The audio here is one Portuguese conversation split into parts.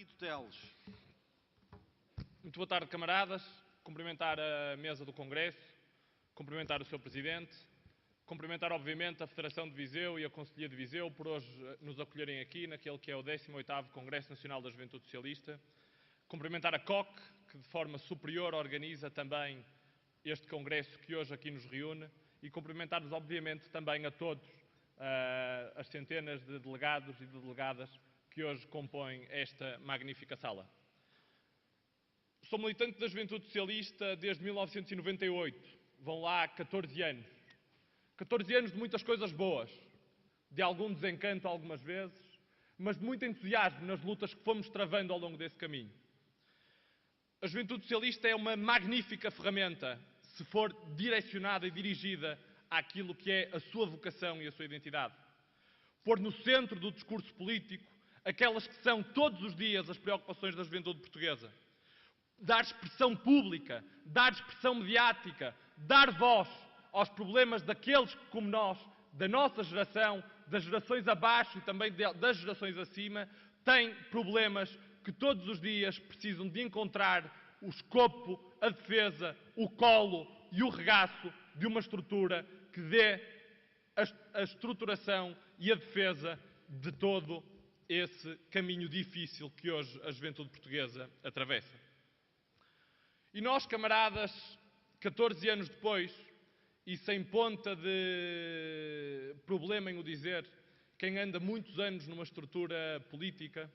e tutelas. Muito boa tarde, camaradas. Cumprimentar a mesa do Congresso, cumprimentar o Sr. Presidente, cumprimentar, obviamente, a Federação de Viseu e a Conselhia de Viseu por hoje nos acolherem aqui, naquele que é o 18º Congresso Nacional da Juventude Socialista. Cumprimentar a COC, que de forma superior organiza também este Congresso que hoje aqui nos reúne, e cumprimentar-vos, obviamente, também a todos as centenas de delegados e de delegadas que hoje compõem esta magnífica sala. Sou militante da Juventude Socialista desde 1998. Vão lá 14 anos. 14 anos de muitas coisas boas, de algum desencanto algumas vezes, mas de muito entusiasmo nas lutas que fomos travando ao longo desse caminho. A Juventude Socialista é uma magnífica ferramenta se for direcionada e dirigida àquilo que é a sua vocação e a sua identidade. Pôr no centro do discurso político aquelas que são todos os dias as preocupações da juventude portuguesa. Dar expressão pública, dar expressão mediática, dar voz aos problemas daqueles que, como nós, da nossa geração, das gerações abaixo e também das gerações acima, têm problemas que todos os dias precisam de encontrar o escopo, a defesa, o colo e o regaço de uma estrutura que dê a estruturação e a defesa de todo esse caminho difícil que hoje a juventude portuguesa atravessa. E nós, camaradas, 14 anos depois, e sem ponta de problema em o dizer, quem anda muitos anos numa estrutura política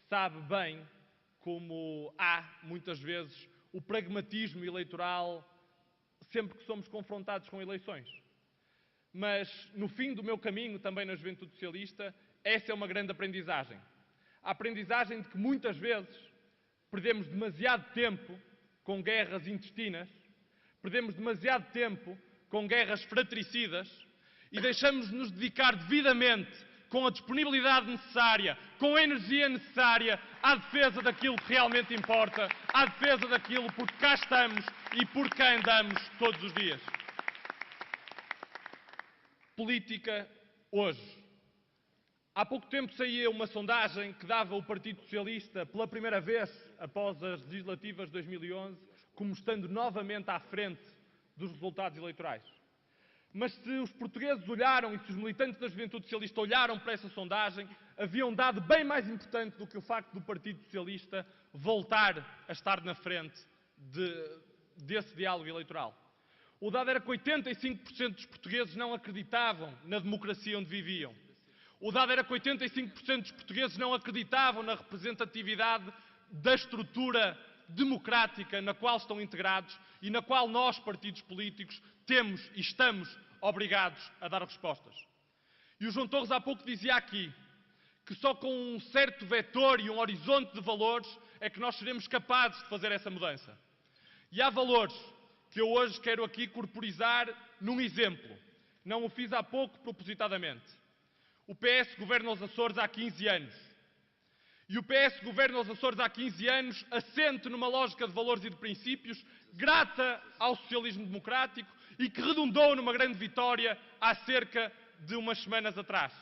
sabe bem como há, muitas vezes, o pragmatismo eleitoral sempre que somos confrontados com eleições. Mas, no fim do meu caminho, também na Juventude Socialista, essa é uma grande aprendizagem. A aprendizagem de que, muitas vezes, perdemos demasiado tempo com guerras intestinas, perdemos demasiado tempo com guerras fratricidas e deixamos de nos dedicar devidamente, com a disponibilidade necessária, com a energia necessária, à defesa daquilo que realmente importa, à defesa daquilo por que cá estamos e por cá andamos todos os dias. Política hoje. Há pouco tempo saía uma sondagem que dava o Partido Socialista, pela primeira vez após as legislativas de 2011, como estando novamente à frente dos resultados eleitorais. Mas se os portugueses olharam e se os militantes da Juventude Socialista olharam para essa sondagem, havia um dado bem mais importante do que o facto do Partido Socialista voltar a estar na frente desse diálogo eleitoral. O dado era que 85% dos portugueses não acreditavam na democracia onde viviam. O dado era que 85% dos portugueses não acreditavam na representatividade da estrutura democrática na qual estão integrados e na qual nós, partidos políticos, temos e estamos obrigados a dar respostas. E o João Torres há pouco dizia aqui que só com um certo vetor e um horizonte de valores é que nós seremos capazes de fazer essa mudança. E há valores que eu hoje quero aqui corporizar num exemplo. Não o fiz há pouco propositadamente. O PS governa os Açores há 15 anos. E o PS governa os Açores há 15 anos, assente numa lógica de valores e de princípios, grata ao socialismo democrático e que redundou numa grande vitória há cerca de umas semanas atrás.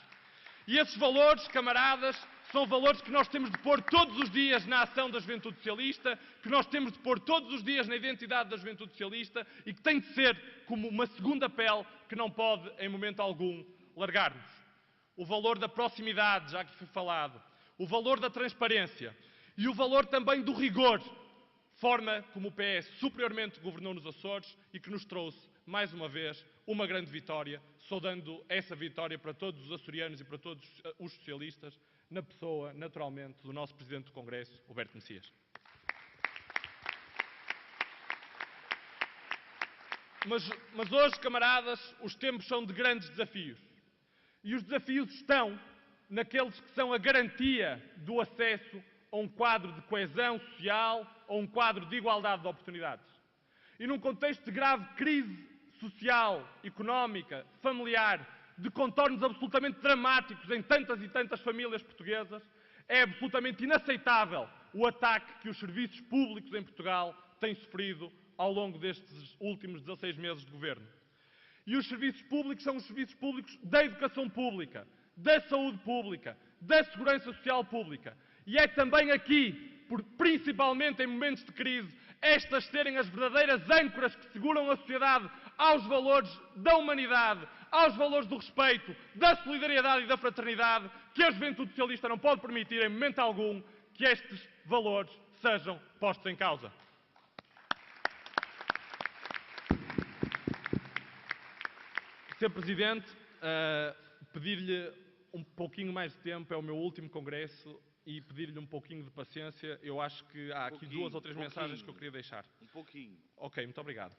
E esses valores, camaradas, são valores que nós temos de pôr todos os dias na ação da Juventude Socialista, que nós temos de pôr todos os dias na identidade da Juventude Socialista e que tem de ser como uma segunda pele que não pode, em momento algum, largar-nos. O valor da proximidade, já que foi falado, o valor da transparência e o valor também do rigor, forma como o PS superiormente governou nos Açores e que nos trouxe, mais uma vez, uma grande vitória, saudando essa vitória para todos os açorianos e para todos os socialistas, na pessoa, naturalmente, do nosso Presidente do Congresso, Roberto Messias. Mas hoje, camaradas, os tempos são de grandes desafios. E os desafios estão naqueles que são a garantia do acesso a um quadro de coesão social, a um quadro de igualdade de oportunidades. E num contexto de grave crise social, económica, familiar, de contornos absolutamente dramáticos em tantas e tantas famílias portuguesas, é absolutamente inaceitável o ataque que os serviços públicos em Portugal têm sofrido ao longo destes últimos 16 meses de governo. E os serviços públicos são os serviços públicos da educação pública, da saúde pública, da segurança social pública. E é também aqui, principalmente em momentos de crise, estas serem as verdadeiras âncoras que seguram a sociedade aos valores da humanidade, aos valores do respeito, da solidariedade e da fraternidade, que a juventude socialista não pode permitir em momento algum que estes valores sejam postos em causa. Sr. Presidente, pedir-lhe um pouquinho mais de tempo, é o meu último congresso, e pedir-lhe um pouquinho de paciência. Eu acho que há aqui duas ou três mensagens que eu queria deixar. Um pouquinho. Ok, muito obrigado.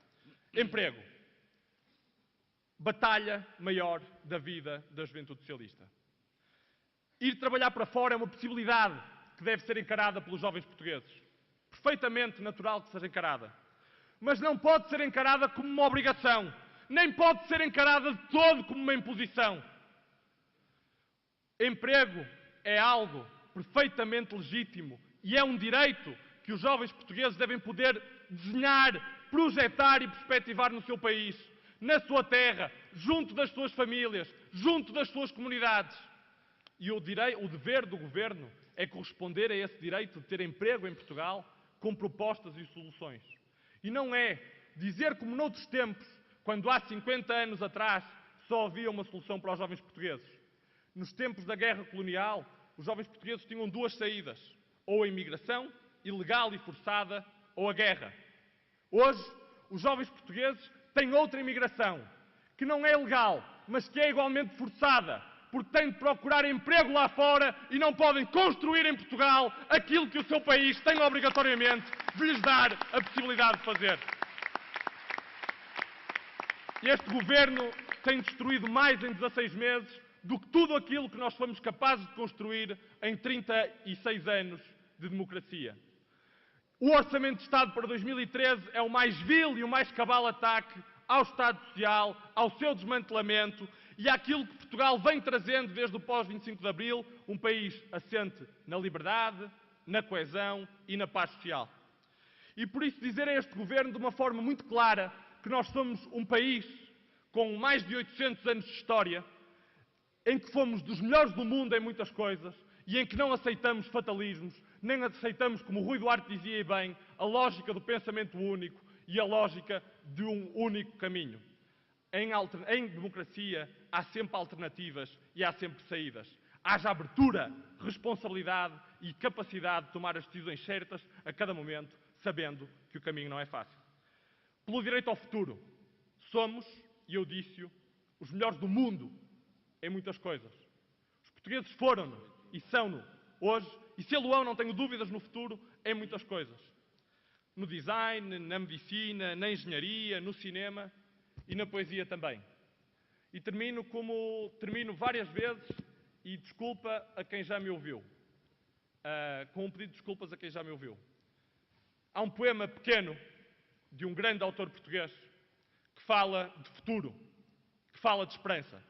Emprego. Batalha maior da vida da juventude socialista. Ir trabalhar para fora é uma possibilidade que deve ser encarada pelos jovens portugueses. Perfeitamente natural que seja encarada. Mas não pode ser encarada como uma obrigação. Nem pode ser encarada de todo como uma imposição. Emprego é algo perfeitamente legítimo e é um direito que os jovens portugueses devem poder desenhar, projetar e perspectivar no seu país, na sua terra, junto das suas famílias, junto das suas comunidades. E o dever do Governo é corresponder a esse direito de ter emprego em Portugal com propostas e soluções. E não é dizer como noutros tempos, quando há 50 anos atrás só havia uma solução para os jovens portugueses. Nos tempos da guerra colonial, os jovens portugueses tinham duas saídas, ou a imigração, ilegal e forçada, ou a guerra. Hoje, os jovens portugueses têm outra imigração, que não é legal, mas que é igualmente forçada, porque têm de procurar emprego lá fora e não podem construir em Portugal aquilo que o seu país tem obrigatoriamente de lhes dar a possibilidade de fazer. Este Governo tem destruído mais em 16 meses do que tudo aquilo que nós fomos capazes de construir em 36 anos de democracia. O Orçamento de Estado para 2013 é o mais vil e o mais cabal ataque ao Estado Social, ao seu desmantelamento e àquilo que Portugal vem trazendo desde o pós-25 de Abril, um país assente na liberdade, na coesão e na paz social. E por isso dizer a este Governo de uma forma muito clara que nós somos um país com mais de 800 anos de história, em que fomos dos melhores do mundo em muitas coisas e em que não aceitamos fatalismos, nem aceitamos, como o Rui Duarte dizia bem, a lógica do pensamento único e a lógica de um único caminho. Em democracia há sempre alternativas e há sempre saídas. Haja abertura, responsabilidade e capacidade de tomar as decisões certas a cada momento, sabendo que o caminho não é fácil. Pelo direito ao futuro, somos, e eu disse-o, os melhores do mundo em muitas coisas. Os portugueses foram-no e são-no hoje, e se-lo-ão, não tenho dúvidas, no futuro, em muitas coisas. No design, na medicina, na engenharia, no cinema e na poesia também. E termino como termino várias vezes, e desculpa a quem já me ouviu. Com um pedido de desculpas a quem já me ouviu. Há um poema pequeno de um grande autor português que fala de futuro, que fala de esperança.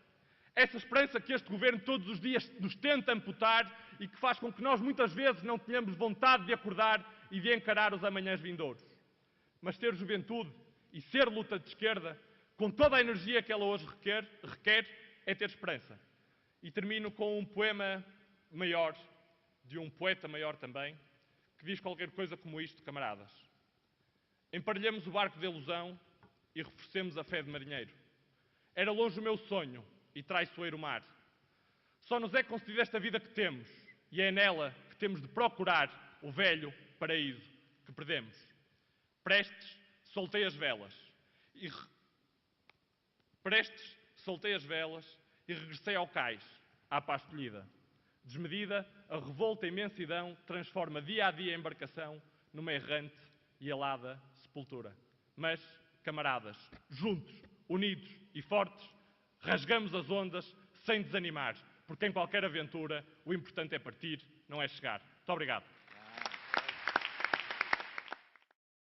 Essa esperança que este Governo todos os dias nos tenta amputar e que faz com que nós muitas vezes não tenhamos vontade de acordar e de encarar os amanhãs vindouros. Mas ter juventude e ser luta de esquerda, com toda a energia que ela hoje requer, é ter esperança. E termino com um poema maior, de um poeta maior também, que diz qualquer coisa como isto, camaradas. Emparelhemos o barco de ilusão e reforcemos a fé de marinheiro. Era longe o meu sonho e traiçoeiro mar. Só nos é concedida esta vida que temos, e é nela que temos de procurar o velho paraíso que perdemos. Prestes, soltei as velas e regressei ao cais, à paz escolhida. Desmedida, a revolta e imensidão transforma dia a dia a embarcação numa errante e alada sepultura. Mas, camaradas, juntos, unidos e fortes, rasgamos as ondas sem desanimar, porque em qualquer aventura o importante é partir, não é chegar. Muito obrigado.